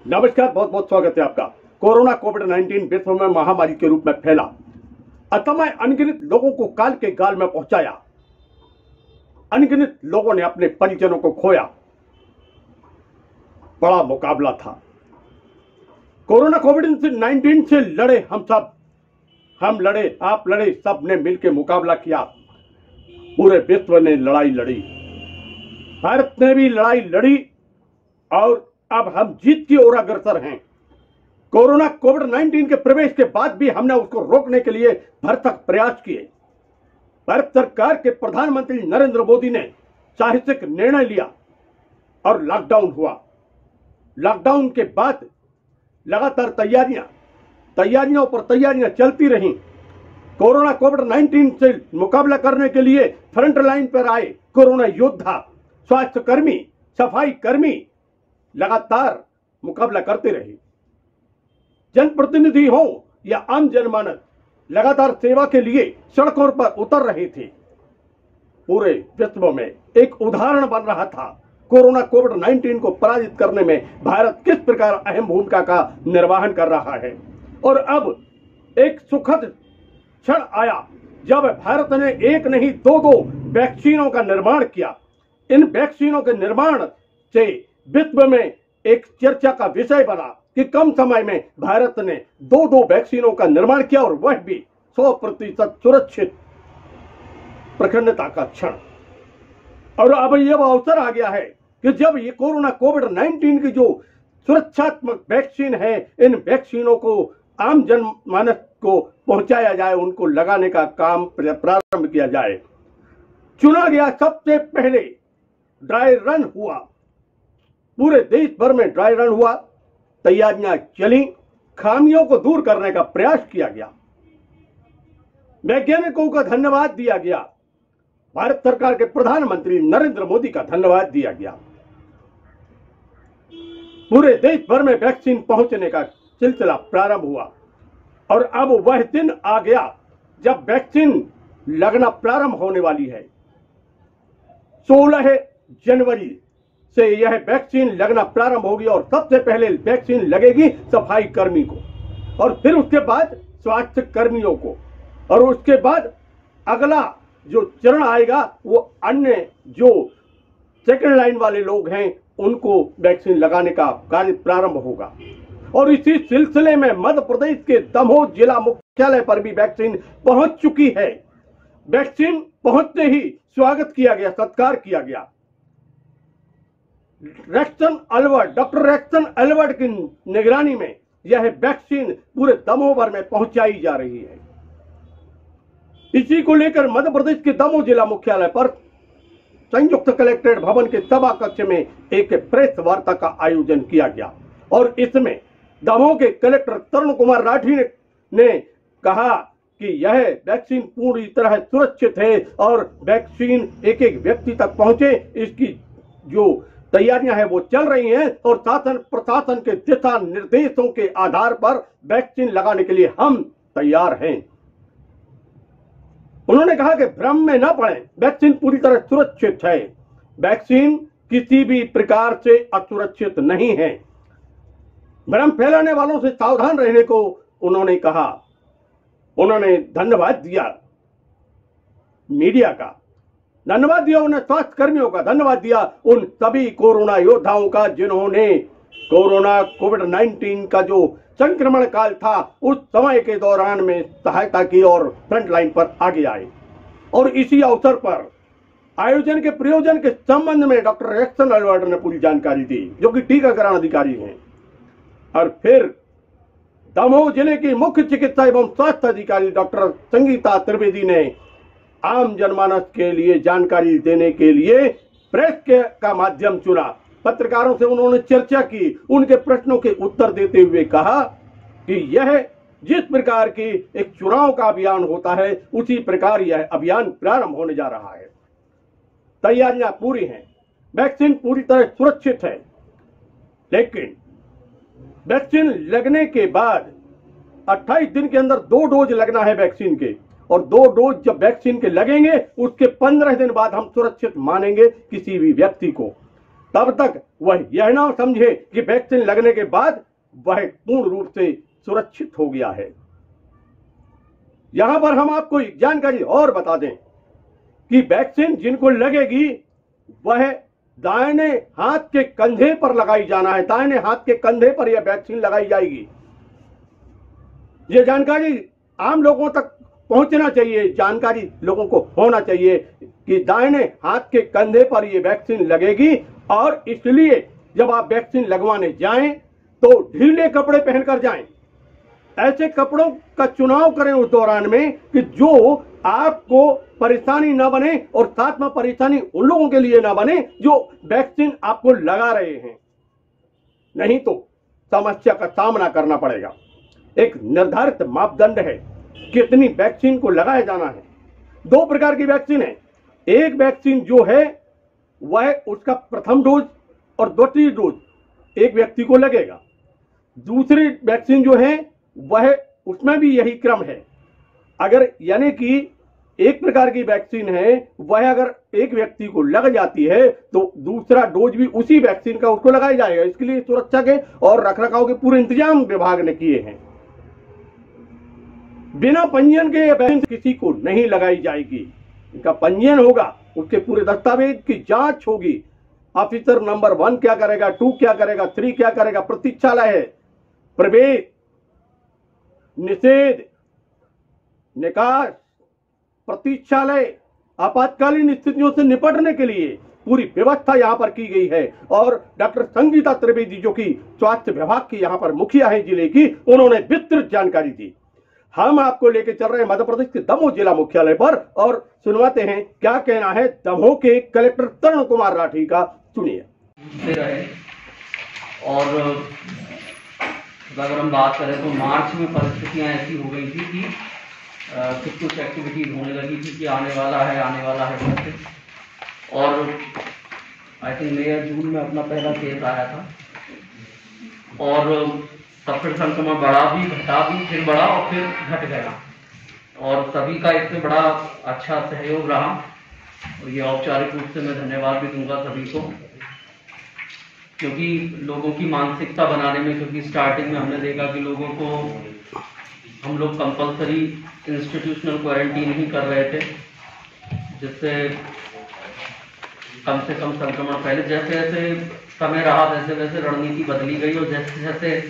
नमस्कार, बहुत बहुत स्वागत है आपका। कोरोना कोविड-19 विश्व में महामारी के रूप में फैला, असमय अनगिनत लोगों को काल के गाल में पहुंचाया, अनगिनत लोगों ने अपने परिजनों को खोया। बड़ा मुकाबला था। कोरोना कोविड-19 से लड़े हम सब, हम लड़े, आप लड़े, सब ने मिलकर मुकाबला किया। पूरे विश्व ने लड़ाई लड़ी, भारत ने भी लड़ाई लड़ी और अब हम जीत की ओर अग्रसर हैं। कोरोना कोविड-19 के प्रवेश के बाद भी हमने उसको रोकने के लिए भरसक प्रयास किए। भारत सरकार के प्रधानमंत्री नरेंद्र मोदी ने साहसिक निर्णय लिया और लॉकडाउन हुआ। लॉकडाउन के बाद लगातार तैयारियों पर तैयारियां चलती रहीं। कोरोना कोविड-19 से मुकाबला करने के लिए फ्रंट लाइन पर आए कोरोना योद्धा, स्वास्थ्य कर्मी, सफाई कर्मी लगातार मुकाबला करते रहे। जनप्रतिनिधि हो या आम जनमानस लगातार सेवा के लिए सड़कों पर उतर रहे थे। पूरे विश्व में एक उदाहरण बन रहा था कोरोना कोविड-19 को पराजित करने में भारत किस प्रकार अहम भूमिका का निर्वहन कर रहा है। और अब एक सुखद क्षण आया जब भारत ने एक नहीं दो वैक्सीनों का निर्माण किया। इन वैक्सीनों के निर्माण से विश्व में एक चर्चा का विषय बना कि कम समय में भारत ने दो वैक्सीनों का निर्माण किया और वह भी 100% सुरक्षित। प्रखंडता का क्षण। और अब यह अवसर आ गया है कि जब ये कोरोना कोविड-19 की जो सुरक्षात्मक वैक्सीन है, इन वैक्सीनों को आम जनमानस को पहुंचाया जाए, उनको लगाने का काम प्रारंभ किया जाए। चुना गया सबसे पहले ड्राई रन हुआ, पूरे देश भर में ड्राई रन हुआ, तैयारियां चली, खामियों को दूर करने का प्रयास किया गया, वैज्ञानिकों का धन्यवाद दिया गया, भारत सरकार के प्रधानमंत्री नरेंद्र मोदी का धन्यवाद दिया गया। पूरे देश भर में वैक्सीन पहुंचने का सिलसिला प्रारंभ हुआ और अब वह दिन आ गया जब वैक्सीन लगना प्रारंभ होने वाली है। 16 जनवरी से यह वैक्सीन लगना प्रारंभ होगी और सबसे पहले वैक्सीन लगेगी सफाई कर्मी को और फिर उसके बाद स्वास्थ्य कर्मियों को, और उसके बाद अगला जो चरण आएगा वो अन्य जो सेकंड लाइन वाले लोग हैं उनको वैक्सीन लगाने का कार्य प्रारंभ होगा। और इसी सिलसिले में मध्य प्रदेश के दमोह जिला मुख्यालय पर भी वैक्सीन पहुंच चुकी है। वैक्सीन पहुंचते ही स्वागत किया गया, सत्कार किया गया। डॉक्टर रेक्सन अलवर्ट की निगरानी में यह वैक्सीन पूरे दमोह भर में पहुंचाई जा रही है। इसी को लेकर मध्य प्रदेश के दमोह जिला मुख्यालय पर संयुक्त कलेक्ट्रेट भवन के सभा कक्ष में एक प्रेस वार्ता का आयोजन किया गया और इसमें दमोह के कलेक्टर तरुण कुमार राठी ने कहा कि यह वैक्सीन पूरी तरह सुरक्षित है और वैक्सीन एक एक व्यक्ति तक पहुंचे, इसकी जो तैयारियां हैं वो चल रही हैं और शासन प्रशासन के दिशा निर्देशों के आधार पर वैक्सीन लगाने के लिए हम तैयार हैं। उन्होंने कहा कि भ्रम में न पड़े, वैक्सीन पूरी तरह सुरक्षित है, वैक्सीन किसी भी प्रकार से असुरक्षित नहीं है। भ्रम फैलाने वालों से सावधान रहने को उन्होंने कहा। उन्होंने धन्यवाद दिया मीडिया का, धन्यवाद दिया उन्हें स्वास्थ्य कर्मियों का, धन्यवाद दिया उन सभी कोरोना योद्धाओं का जिन्होंने कोरोना कोविड-19 का जो संक्रमण काल था उस समय के दौरान में सहायता की और फ्रंट लाइन पर आगे आए। और इसी अवसर पर आयोजन के प्रयोजन के संबंध में डॉक्टर रेक्सन अलवर्ट ने पूरी जानकारी दी, जो कि टीकाकरण अधिकारी हैं। और फिर दमोह जिले की मुख्य चिकित्सा एवं स्वास्थ्य अधिकारी डॉक्टर संगीता त्रिवेदी ने आम जनमानस के लिए जानकारी देने के लिए प्रेस का माध्यम चुना। पत्रकारों से उन्होंने चर्चा की, उनके प्रश्नों के उत्तर देते हुए कहा कि यह जिस प्रकार की एक चुनाव का अभियान होता है उसी प्रकार यह अभियान प्रारंभ होने जा रहा है। तैयारियां पूरी हैं, वैक्सीन पूरी तरह सुरक्षित है, लेकिन वैक्सीन लगने के बाद 28 दिन के अंदर 2 डोज लगना है वैक्सीन के, और 2 डोज जब वैक्सीन के लगेंगे उसके 15 दिन बाद हम सुरक्षित मानेंगे किसी भी व्यक्ति को। तब तक वह यह ना समझे कि वैक्सीन लगने के बाद वह पूर्ण रूप से सुरक्षित हो गया है। यहां पर हम आपको एक जानकारी और बता दें कि वैक्सीन जिनको लगेगी वह दाहिने हाथ के कंधे पर लगाई जाना है। दाहिने हाथ के कंधे पर यह वैक्सीन लगाई जाएगी। यह जानकारी आम लोगों तक पहुंचना चाहिए, जानकारी लोगों को होना चाहिए कि दाहिने हाथ के कंधे पर यह वैक्सीन लगेगी। और इसलिए जब आप वैक्सीन लगवाने जाएं तो ढीले कपड़े पहनकर जाएं। ऐसे कपड़ों का चुनाव करें उस दौरान में कि जो आपको परेशानी ना बने और साथ में परेशानी उन लोगों के लिए ना बने जो वैक्सीन आपको लगा रहे हैं, नहीं तो समस्या का सामना करना पड़ेगा। एक निर्धारित मापदंड है कितनी वैक्सीन को लगाया जाना है। 2 प्रकार की वैक्सीन है। एक वैक्सीन जो है वह उसका प्रथम डोज और द्वितीय डोज एक व्यक्ति को लगेगा। दूसरी वैक्सीन जो है वह उसमें भी यही क्रम है। अगर यानी कि एक प्रकार की वैक्सीन है वह अगर एक व्यक्ति को लग जाती है तो दूसरा डोज भी उसी वैक्सीन का उसको लगाया जाएगा। इसके लिए सुरक्षा के और रखरखाव के पूरे इंतजाम विभाग ने किए हैं। बिना पंजीयन के वैक्सीन किसी को नहीं लगाई जाएगी। इनका पंजीयन होगा, उसके पूरे दस्तावेज की जांच होगी। ऑफिसर नंबर 1 क्या करेगा, 2 क्या करेगा, 3 क्या करेगा, प्रतीक्षालय है, प्रवेश, निषेध, निकास, प्रतीक्षालय, आपातकालीन स्थितियों से निपटने के लिए पूरी व्यवस्था यहां पर की गई है। और डॉक्टर संगीता त्रिवेदी जो कि स्वास्थ्य विभाग की यहां पर मुखिया है जिले की, उन्होंने विस्तृत जानकारी दी। हम आपको लेके चल रहे हैं मध्य प्रदेश के दमोह जिला मुख्यालय पर और सुनवाते हैं क्या कहना है दमोह के कलेक्टर तरुण कुमार राठी का। सुनिए। और अगर हम बात करें तो मार्च में परिस्थितियां ऐसी हो गई थी कि कुछ एक्टिविटीज होने लगी थी कि आने वाला है करके। और आई थिंक मई या जून में अपना पहला केस आया था और तब फिर संक्रमण बढ़ा भी, घटा भी, फिर बढ़ा और फिर घट गया। और सभी का इससे बड़ा अच्छा सहयोग रहा और ये औपचारिक रूप से मैं धन्यवाद भी दूंगा सभी को, क्योंकि लोगों की मानसिकता बनाने में, क्योंकि स्टार्टिंग में हमने देखा कि लोगों को हम लोग कंपलसरी इंस्टीट्यूशनल क्वारंटीन ही कर रहे थे, जिससे कम से कम संक्रमण फैले। जैसे जैसे समय रहा वैसे वैसे रणनीति बदली गई और जैसे जैसे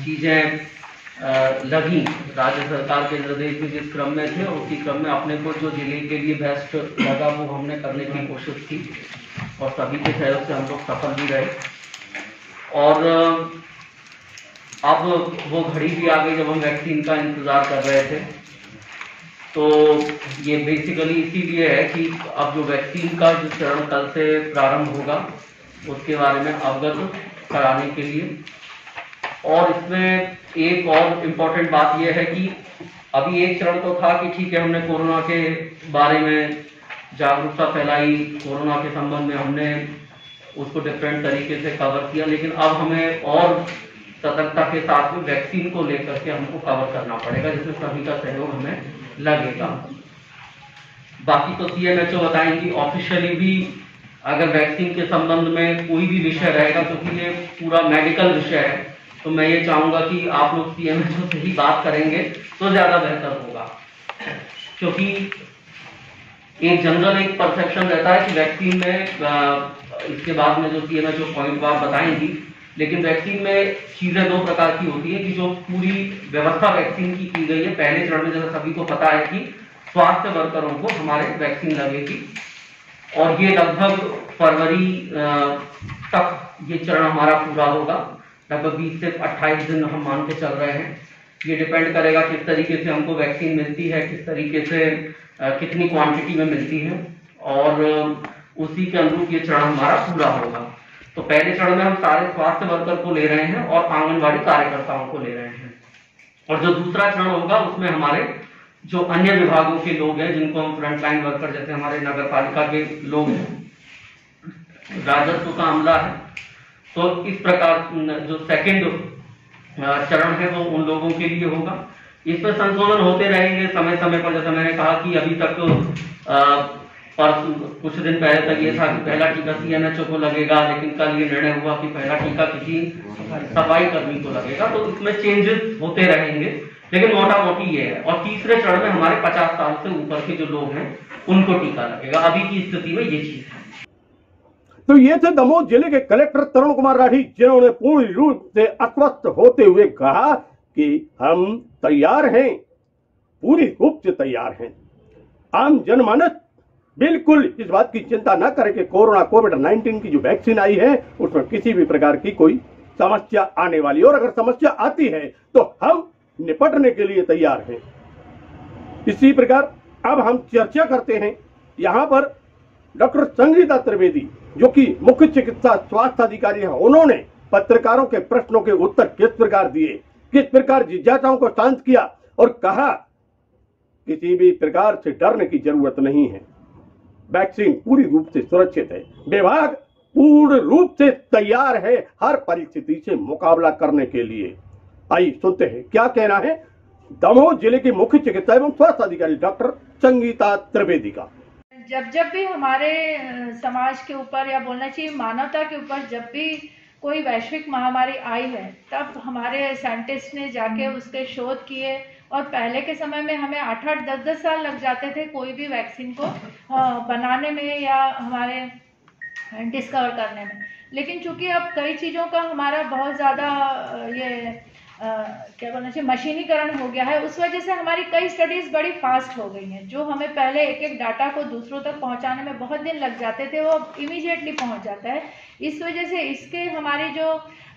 चीज़ें लगी, राज्य सरकार के निर्देश भी जिस क्रम में थे उसी क्रम में अपने को जो जिले के लिए बेस्ट लगा वो हमने करने की कोशिश की और सभी के सहयोग से हम लोग सफल भी रहे। और अब वो घड़ी भी आ गई जब हम वैक्सीन का इंतज़ार कर रहे थे। तो ये बेसिकली इसीलिए है कि अब जो वैक्सीन का जो चरण कल से प्रारंभ होगा उसके बारे में अवगत कराने के लिए। और इसमें एक और इम्पॉर्टेंट बात यह है कि अभी एक चरण तो था कि ठीक है हमने कोरोना के बारे में जागरूकता फैलाई, कोरोना के संबंध में हमने उसको डिफरेंट तरीके से कवर किया, लेकिन अब हमें और सतर्कता के साथ में वैक्सीन को लेकर के हमको कवर करना पड़ेगा, जिसमें सभी का सहयोग हमें लगेगा। बाकी तो CMHO बताएंगी ऑफिशियली भी अगर वैक्सीन के संबंध में कोई भी विषय रहेगा, क्योंकि ये पूरा मेडिकल विषय है, तो मैं ये चाहूंगा कि आप लोग CMHO से ही बात करेंगे तो ज्यादा बेहतर होगा, क्योंकि एक जनरल एक परसेप्शन रहता है कि वैक्सीन में इसके बाद में जो CMHO पॉइंट वार बताएंगी, लेकिन वैक्सीन में चीजें 2 प्रकार की होती है कि जो पूरी व्यवस्था वैक्सीन की गई है पहले चरण में, जैसा सभी को पता है कि स्वास्थ्य वर्करों को हमारे वैक्सीन लगेगी और ये लगभग फरवरी तक ये चरण हमारा पूरा होगा। लगभग 20 से 28 दिन हम मान के चल रहे हैं। ये डिपेंड करेगा किस तरीके से हमको वैक्सीन मिलती है, किस तरीके से कितनी क्वांटिटी में मिलती है और उसी के अनुरूप ये चरण हमारा पूरा होगा। तो पहले चरण में हम सारे स्वास्थ्य वर्कर को ले रहे हैं और आंगनबाड़ी कार्यकर्ताओं को ले रहे हैं, और जो दूसरा चरण होगा उसमें हमारे जो अन्य विभागों के लोग हैं जिनको हम फ्रंटलाइन वर्कर, जैसे हमारे नगर पालिका के लोग हैं, राजस्व का अमला है, तो इस प्रकार जो सेकंड चरण है वो उन लोगों के लिए होगा। इसमें संशोधन होते रहेंगे समय समय पर। जैसे मैंने कहा कि अभी तक पर कुछ दिन पहले तक ये था कि पहला टीका CNHO को लगेगा, लेकिन कल ये निर्णय हुआ कि पहला टीका किसी सफाई कर्मी को लगेगा। तो इसमें चेंजेस होते रहेंगे, लेकिन मोटा मोटी ये है। और तीसरे चरण में हमारे 50 साल से ऊपर के जो लोग हैं उनको टीका लगेगा। अभी की स्थिति में ये चीज है। तो ये थे दमोह जिले के कलेक्टर तरुण कुमार राठी, जिन्होंने पूर्ण रूप से आश्वस्त होते हुए कहा कि हम तैयार हैं, पूरी रूप से तैयार हैं। आम जनमानस बिल्कुल इस बात की चिंता न करे कि कोविड-19 की जो वैक्सीन आई है उसमें किसी भी प्रकार की कोई समस्या आने वाली, और अगर समस्या आती है तो हम निपटने के लिए तैयार हैं। इसी प्रकार अब हम चर्चा करते हैं। यहाँ पर डॉक्टर संगीता त्रिवेदी, जो कि मुख्य चिकित्सा स्वास्थ्य अधिकारी हैं, उन्होंने पत्रकारों के प्रश्नों के उत्तर किस प्रकार दिए, किस प्रकार जिज्ञासाओं को शांत किया और कहा किसी भी प्रकार से डरने की जरूरत नहीं है, वैक्सीन पूरी रूप से सुरक्षित है, विभाग पूर्ण रूप से तैयार है हर परिस्थिति से मुकाबला करने के लिए। आइए सुनते हैं क्या कहना है दमोह जिले की मुख्य चिकित्सा एवं स्वास्थ्य अधिकारी डॉक्टर संगीता त्रिवेदी का। जब भी हमारे समाज के ऊपर या बोलना चाहिए मानवता के ऊपर जब भी कोई वैश्विक महामारी आई है, तब हमारे साइंटिस्ट ने जाके उसके शोध किए। और पहले के समय में हमें 8-8, 10-10 साल लग जाते थे कोई भी वैक्सीन को बनाने में या हमारे डिस्कवर करने में। लेकिन चूंकि अब कई चीज़ों का हमारा बहुत ज़्यादा ये क्या बोलना चाहिए मशीनीकरण हो गया है, उस वजह से हमारी कई स्टडीज बड़ी फास्ट हो गई हैं। जो हमें पहले एक डाटा को दूसरों तक पहुंचाने में बहुत दिन लग जाते थे, वो अब इमीडिएटली पहुंच जाता है। इस वजह से इसके हमारी जो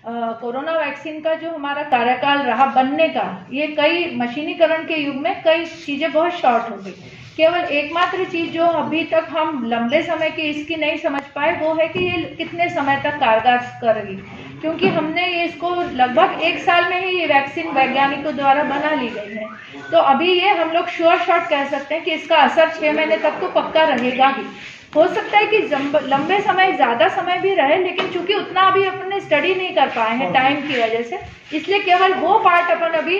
कोरोना वैक्सीन का जो हमारा कार्यकाल रहा बनने का, ये कई मशीनीकरण के युग में कई चीज़ें बहुत शॉर्ट हो गई। केवल एकमात्र चीज जो अभी तक हम लंबे समय की इसकी नहीं समझ पाए वो है कि ये कितने समय तक कारगर करेगी, क्योंकि हमने ये इसको लगभग 1 साल में ही ये वैक्सीन वैज्ञानिकों द्वारा बना ली गई है। तो अभी ये हम लोग श्योर शॉट कह सकते हैं कि इसका असर 6 महीने तक तो पक्का रहेगा ही। हो सकता है कि लंबे समय ज्यादा समय भी रहे, लेकिन चूंकि उतना अभी अपने स्टडी नहीं कर पाए हैं टाइम की वजह से, इसलिए केवल वो पार्ट अपन अभी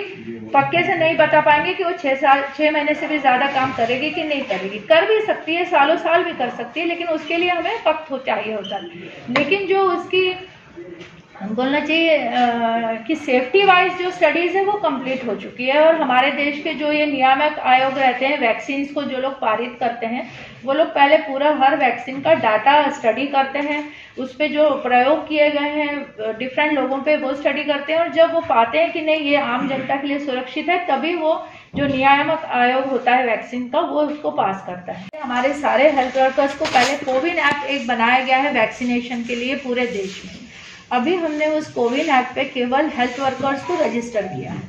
पक्के से नहीं बता पाएंगे कि वो 6 महीने से भी ज्यादा काम करेगी कि नहीं करेगी। कर भी सकती है, सालों साल भी कर सकती है, लेकिन उसके लिए हमें वक्त चाहिए होता है। लेकिन जो उसकी बोलना चाहिए कि सेफ्टी वाइज जो स्टडीज है वो कंप्लीट हो चुकी है। और हमारे देश के जो ये नियामक आयोग रहते हैं, वैक्सीन को जो लोग पारित करते हैं, वो लोग पहले पूरा हर वैक्सीन का डाटा स्टडी करते हैं, उस पर जो प्रयोग किए गए हैं डिफरेंट लोगों पे वो स्टडी करते हैं, और जब वो पाते हैं कि नहीं ये आम जनता के लिए सुरक्षित है, तभी वो जो नियामक आयोग होता है वैक्सीन का वो उसको पास करता है। हमारे सारे हेल्थ वर्कर्स को पहले कोविन ऐप एक बनाया गया है वैक्सीनेशन के लिए पूरे देश में। अभी हमने उस कोविन ऐप पे केवल हेल्थ वर्कर्स को रजिस्टर किया है।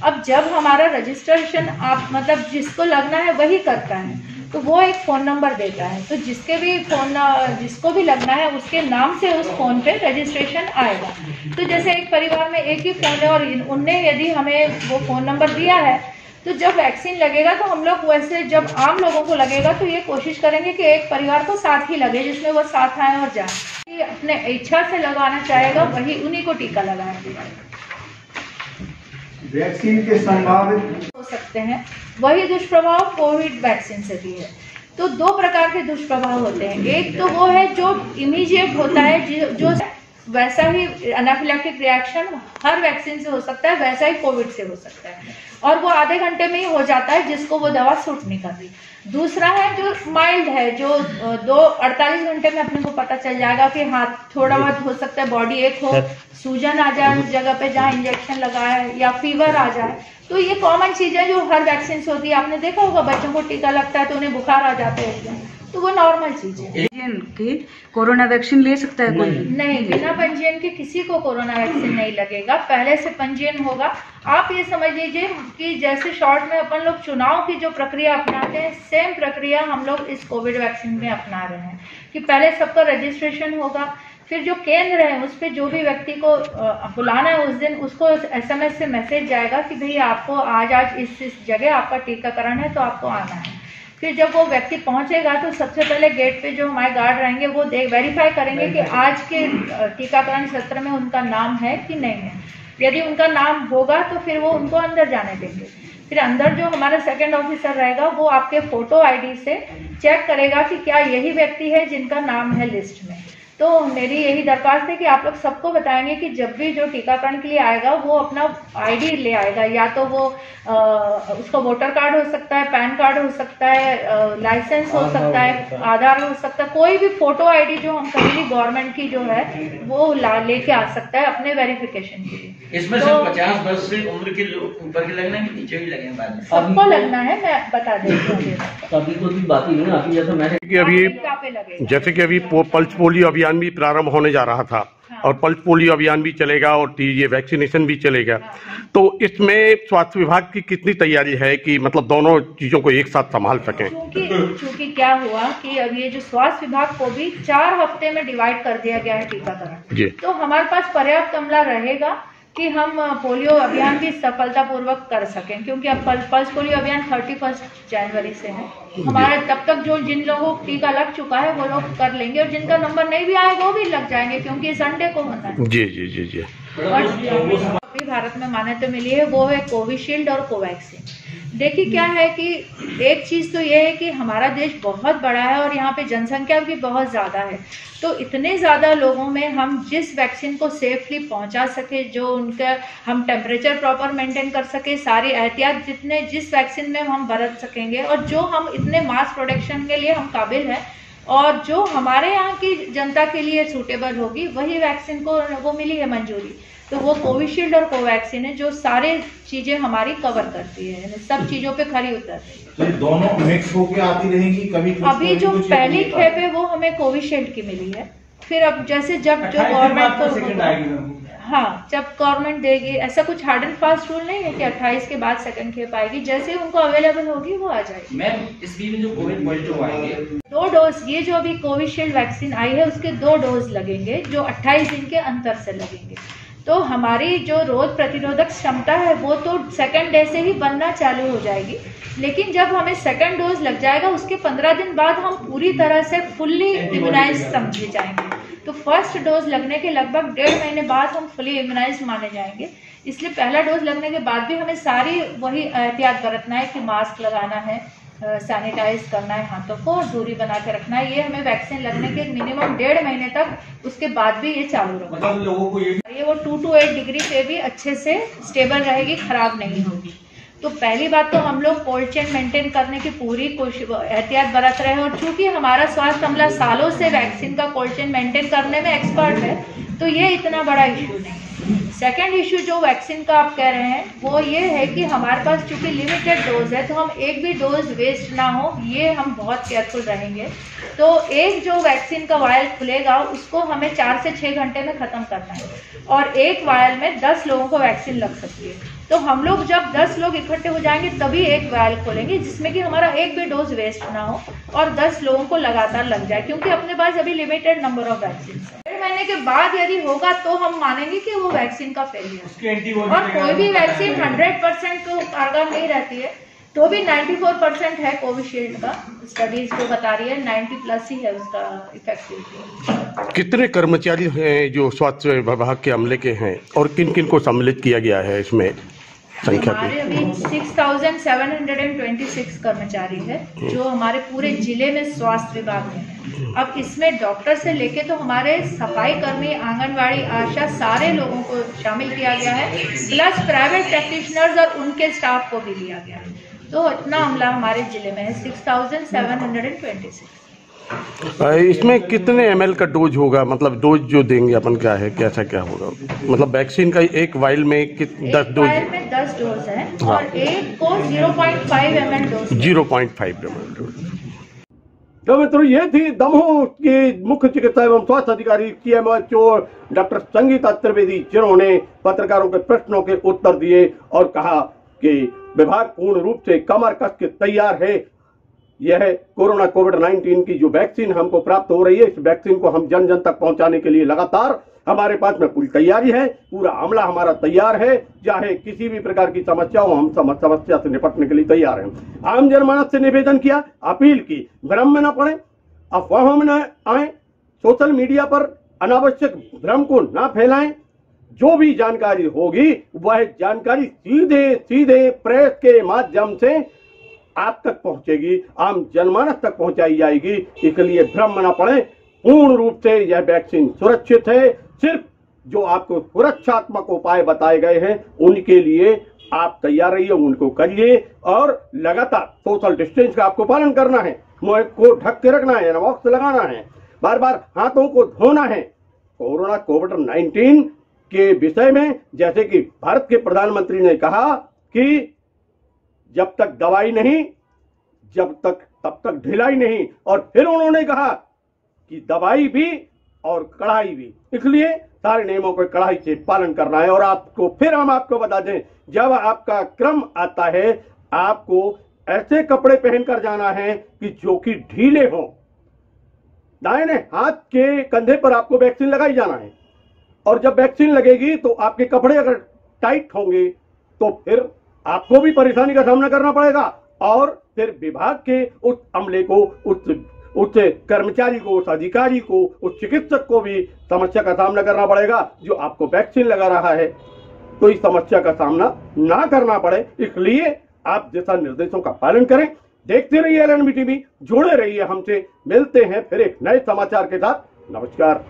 अब जब हमारा रजिस्ट्रेशन आप मतलब जिसको लगना है वही करता है, तो वो एक फ़ोन नंबर देता है, तो जिसको भी लगना है उसके नाम से उस फ़ोन पे रजिस्ट्रेशन आएगा। तो जैसे एक परिवार में एक ही फ़ोन है और उनने यदि हमें वो फ़ोन नंबर दिया है, तो जब वैक्सीन लगेगा तो हम लोग वैसे जब आम लोगों को लगेगा तो ये कोशिश करेंगे कि एक परिवार को साथ ही लगे, जिसमें वो साथ आए और जाए। अपने इच्छा से लगाना चाहेगा वही उन्हीं को टीका लगाएंगे। वैक्सीन के संभावित हो सकते हैं वही दुष्प्रभाव कोविड वैक्सीन से भी है। तो 2 प्रकार के दुष्प्रभाव होते हैं। एक तो वो है जो इमीडिएट होता है, जो वैसा ही एनाफिलैक्टिक रिएक्शन हर वैक्सीन से हो सकता है, वैसा ही कोविड से हो सकता है, और वो आधे घंटे में ही हो जाता है जिसको वो दवा सूट नहीं कर रही। दूसरा है जो माइल्ड है, जो 48 घंटे में अपने को पता चल जाएगा कि हाँ थोड़ा बहुत हो सकता है बॉडी एक हो, सूजन आ जाए उस जगह पे जहाँ इंजेक्शन लगा है, या फीवर आ जाए। तो ये कॉमन चीजें जो हर वैक्सीन से होती है। आपने देखा होगा बच्चों को टीका लगता है तो उन्हें बुखार आ जाते हैं, तो वो नॉर्मल चीज है। की कोरोना वैक्सीन ले सकता है कोई? नहीं, बिना पंजीयन के किसी को कोरोना वैक्सीन नहीं लगेगा, पहले से पंजीयन होगा। आप ये समझ लीजिए कि जैसे शॉर्ट में अपन लोग चुनाव की जो प्रक्रिया अपनाते हैं, सेम प्रक्रिया हम लोग इस कोविड वैक्सीन में अपना रहे हैं कि पहले सबका रजिस्ट्रेशन होगा, फिर जो केंद्र है उस पर जो भी व्यक्ति को बुलाना है उस दिन उसको SMS से मैसेज जाएगा कि भाई आपको आज इस जगह आपका टीकाकरण है तो आपको आना है। फिर जब वो व्यक्ति पहुंचेगा तो सबसे पहले गेट पे जो हमारे गार्ड रहेंगे वो वेरीफाई करेंगे कि आज के टीकाकरण सत्र में उनका नाम है कि नहीं है। यदि उनका नाम होगा तो फिर वो उनको अंदर जाने देंगे। फिर अंदर जो हमारा सेकंड ऑफिसर रहेगा वो आपके फोटो आईडी से चेक करेगा कि क्या यही व्यक्ति है जिनका नाम है लिस्ट में। तो मेरी यही दरख्वास्त है कि आप लोग सबको बताएंगे कि जब भी जो टीकाकरण के लिए आएगा वो अपना आईडी ले आएगा, या तो वो उसका वोटर कार्ड हो सकता है, पैन कार्ड हो सकता है, लाइसेंस हो सकता है, आधार हो सकता है, कोई भी फोटो आईडी जो हम कहीं भी गवर्नमेंट की जो है वो लेके आ सकता है अपने वेरिफिकेशन के लिए। इसमें तो सिर्फ 50 वर्ष से उम्र के ऊपर के लगना है कि नीचे भी लगेंगे बाद में? सबको लगना है, मैं बता देती हूँ। अभी कोई भी बात ही नहीं, अभी जैसे मैंने जैसे कि अभी पल्स पोलियो अभियान भी प्रारंभ होने जा रहा था, और पल्स पोलियो अभियान भी चलेगा और ये वैक्सीनेशन भी चलेगा, तो इसमें स्वास्थ्य विभाग की कितनी तैयारी है कि मतलब दोनों चीजों को एक साथ संभाल सकें? क्योंकि क्या हुआ कि अब ये जो स्वास्थ्य विभाग को भी 4 हफ्ते में डिवाइड कर दिया गया है टीकाकरण, तो हमारे पास पर्याप्त अमला रहेगा कि हम पोलियो अभियान भी सफलतापूर्वक कर सकें, क्योंकि अब पल्स पोलियो अभियान 31 जनवरी से है हमारे। तब तक जो जिन लोगों को टीका लग चुका है वो लोग कर लेंगे, और जिनका नंबर नहीं भी आएगा वो भी लग जाएंगे, क्योंकि संडे को होना है। जी जी जी जी। और अभी भारत में मान्यता मिली है वो है कोविशील्ड और कोवैक्सीन। देखिए क्या है कि एक चीज़ तो ये है कि हमारा देश बहुत बड़ा है और यहाँ पे जनसंख्या भी बहुत ज़्यादा है, तो इतने ज़्यादा लोगों में हम जिस वैक्सीन को सेफली पहुँचा सके, जो उनका हम टेम्परेचर प्रॉपर मेंटेन कर सके, सारी एहतियात जिस वैक्सीन में हम बरत सकेंगे, और जो हम इतने मास प्रोडक्शन के लिए हम काबिल हैं, और जो हमारे यहाँ की जनता के लिए सूटेबल होगी, वही वैक्सीन को वो मिली है मंजूरी। तो वो कोविशील्ड और कोवैक्सीन है जो सारे चीजें हमारी कवर करती है, सब चीजों पे खरी उतरती है। तो दोनों मिक्स होके आती रहेंगी कभी? अभी जो पहली खेप है वो हमें कोविशील्ड की मिली है, फिर अब जैसे जब जो गवर्नमेंट को, हाँ जब गवर्नमेंट देगी, ऐसा कुछ हार्ड एंड फास्ट रूल नहीं है कि 28 के बाद सेकंड खेप आएगी, जैसे उनको अवेलेबल होगी वो आ जाएगी। मैम इस बीच में जो कोविड पॉजिटिव आएंगे 2 डोज, ये जो अभी कोविशील्ड वैक्सीन आई है उसके 2 डोज लगेंगे जो 28 दिन के अंतर से लगेंगे। तो हमारी जो रोग प्रतिरोधक क्षमता है वो तो सेकंड डे से ही बनना चालू हो जाएगी, लेकिन जब हमें सेकंड डोज लग जाएगा उसके 15 दिन बाद हम पूरी तरह से फुल्ली इम्यूनाइज समझे जाएंगे। तो फर्स्ट डोज लगने के लगभग 1.5 महीने बाद हम फुली इम्यूनाइज माने जाएंगे। इसलिए पहला डोज लगने के बाद भी हमें सारी वही एहतियात बरतना है कि मास्क लगाना है, सैनिटाइज करना है हाथों को, और दूरी बना के रखना है। ये हमें वैक्सीन लगने के मिनिमम 1.5 महीने तक, उसके बाद भी ये चालू रहेगा। मतलब लोगों को ये वो 2 to 8 डिग्री पे भी अच्छे से स्टेबल रहेगी, खराब नहीं होगी। तो पहली बात तो हम लोग कोल्ड चेन मेंटेन करने की पूरी कोशिश एहतियात बरत रहे हैं, और चूंकि हमारा स्वास्थ्य अमला सालों से वैक्सीन का कोल्ड चेन मेंटेन करने में एक्सपर्ट है, तो ये इतना बड़ा इशू नहीं है। सेकेंड इशू जो वैक्सीन का आप कह रहे हैं वो ये है कि हमारे पास चूंकि लिमिटेड डोज है, तो हम एक भी डोज वेस्ट ना हो, ये हम बहुत केयरफुल रहेंगे। तो एक जो वैक्सीन का वायल खुलेगा उसको हमें 4 से 6 घंटे में ख़त्म करना है, और एक वायल में 10 लोगों को वैक्सीन लग सकती है। तो हम लोग जब 10 लोग इकट्ठे हो जाएंगे तभी एक वायल खोलेंगे, जिसमें कि हमारा एक भी डोज वेस्ट ना हो और 10 लोगों को लगातार लग जाए, क्योंकि अपने पास अभी लिमिटेड नंबर ऑफ वैक्सीन है। 1.5 महीने के बाद यदि होगा तो हम मानेंगे कि वो वैक्सीन का फेलियर है। और कोई भी वैक्सीन 100% तो कारगर नहीं रहती है, तो भी 94% है कोविशील्ड का, स्टडीज जो बता रही है 90+ ही है उसका इफेक्टिविटी। कितने कर्मचारी हैं जो स्वास्थ्य विभाग के अमले के हैं, और किन किन को सम्मिलित किया गया है इसमें संख्या? हमारे अभी 6726 कर्मचारी है जो हमारे पूरे जिले में स्वास्थ्य विभाग में है। अब इसमें डॉक्टर से लेके तो हमारे सफाई कर्मी, आंगनवाड़ी, आशा, सारे लोगों को शामिल किया गया है, प्लस प्राइवेट प्रैक्टिशनर्स और उनके स्टाफ को भी लिया गया है। तो इतना अमला हमारे जिले में है 6726। इसमें कितने ml का डोज होगा, मतलब डोज जो देंगे अपन क्या है, कैसा क्या होगा? मतलब वैक्सीन का एक वाइल में 10 डोज? वाइल में 10 डोज है, और एक को 0.5 ml डोज। 0.5 ml dose. तो मित्रों, ये थी दमोह की मुख्य चिकित्सा एवं स्वास्थ्य अधिकारी CMHO डॉक्टर संगीता त्रिवेदी, जिन्होंने पत्रकारों के प्रश्नों के उत्तर दिए और कहा कि विभाग पूर्ण रूप से कमर कस के तैयार है। यह कोरोना कोविड-19 की जो वैक्सीन हमको प्राप्त हो रही है, इस वैक्सीन को हम जन जन तक पहुंचाने के लिए लगातार हमारे पास में पूरी तैयारी है, पूरा अमला हमारा तैयार है। चाहे किसी भी प्रकार की समस्या हो, हम समस्या से निपटने के लिए तैयार हैं। आम जनमानस से निवेदन किया, अपील की, भ्रम में न पड़े, अफवाहों में न आए, सोशल मीडिया पर अनावश्यक भ्रम को न फैलाएं, जो भी जानकारी होगी वह जानकारी सीधे सीधे प्रेस के माध्यम से आप तक पहुंचेगी, आम जनमानस तक पहुंचाई जाएगी। इसलिए भ्रम न पड़े, पूर्ण रूप से यह वैक्सीन सुरक्षित है। सिर्फ जो आपको सुरक्षात्मक उपाय बताए गए हैं उनके लिए आप तैयार रहिए, उनको करिए और लगातार सोशल डिस्टेंस का आपको पालन करना है, मुंह को ढक के रखना है, मास्क लगाना है, बार बार हाथों को धोना है। कोरोना कोविड-19 के विषय में जैसे कि भारत के प्रधानमंत्री ने कहा कि जब तक दवाई नहीं तब तक ढिलाई नहीं, और फिर उन्होंने कहा कि दवाई भी और कड़ाई भी, इसलिए सारे नियमों को कड़ाई से पालन करना है। और आपको फिर हम आपको बता दें, जब आपका क्रम आता है आपको ऐसे कपड़े पहनकर जाना है कि जो कि ढीले हों। दाहिने हाथ के कंधे पर आपको वैक्सीन लगाई जाना है, और जब वैक्सीन लगेगी तो आपके कपड़े अगर टाइट होंगे तो फिर आपको भी परेशानी का सामना करना पड़ेगा, और फिर विभाग के उस अमले को, उस कर्मचारी को, उस अधिकारी को, उस चिकित्सक को भी समस्या का सामना करना पड़ेगा जो आपको वैक्सीन लगा रहा है। तो इस समस्या का सामना ना करना पड़े, इसलिए आप दिशा निर्देशों का पालन करें। देखते रहिए LNB TV, जुड़े रहिए हमसे। मिलते हैं फिर एक नए समाचार के साथ। नमस्कार।